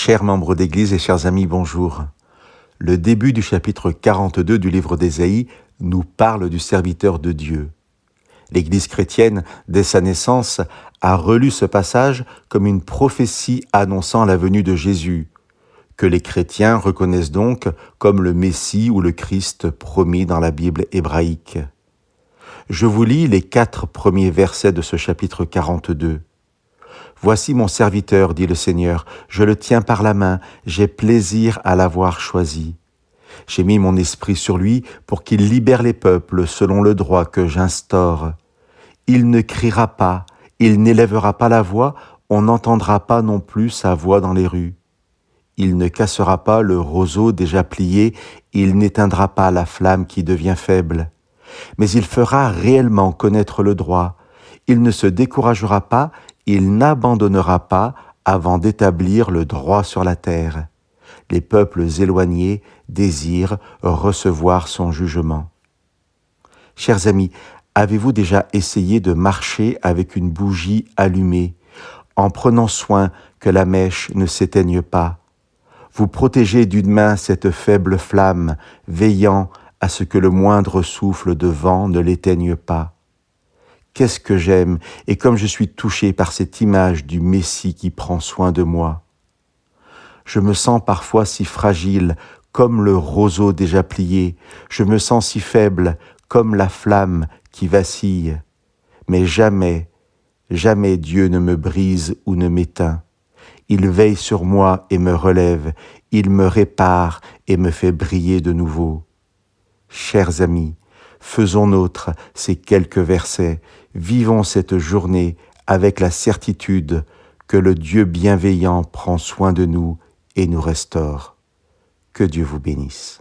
Chers membres d'Église et chers amis, bonjour. Le début du chapitre 42 du livre d'Ésaïe nous parle du serviteur de Dieu. L'Église chrétienne, dès sa naissance, a relu ce passage comme une prophétie annonçant la venue de Jésus, que les chrétiens reconnaissent donc comme le Messie ou le Christ promis dans la Bible hébraïque. Je vous lis les 4 premiers versets de ce chapitre 42. « Voici mon serviteur, dit le Seigneur, je le tiens par la main, j'ai plaisir à l'avoir choisi. J'ai mis mon esprit sur lui pour qu'il libère les peuples selon le droit que j'instaure. Il ne criera pas, il n'élèvera pas la voix, on n'entendra pas non plus sa voix dans les rues. Il ne cassera pas le roseau déjà plié, il n'éteindra pas la flamme qui devient faible. Mais il fera réellement connaître le droit. Il ne se découragera pas, il n'abandonnera pas avant d'établir le droit sur la terre. Les peuples éloignés désirent recevoir son jugement. » Chers amis, avez-vous déjà essayé de marcher avec une bougie allumée, en prenant soin que la mèche ne s'éteigne pas? Vous protégez d'une main cette faible flamme, veillant à ce que le moindre souffle de vent ne l'éteigne pas. Qu'est-ce que j'aime et comme je suis touché par cette image du Messie qui prend soin de moi. Je me sens parfois si fragile comme le roseau déjà plié, je me sens si faible comme la flamme qui vacille. Mais jamais, jamais Dieu ne me brise ou ne m'éteint. Il veille sur moi et me relève, il me répare et me fait briller de nouveau. Chers amis, faisons nôtres ces quelques versets, vivons cette journée avec la certitude que le Dieu bienveillant prend soin de nous et nous restaure. Que Dieu vous bénisse.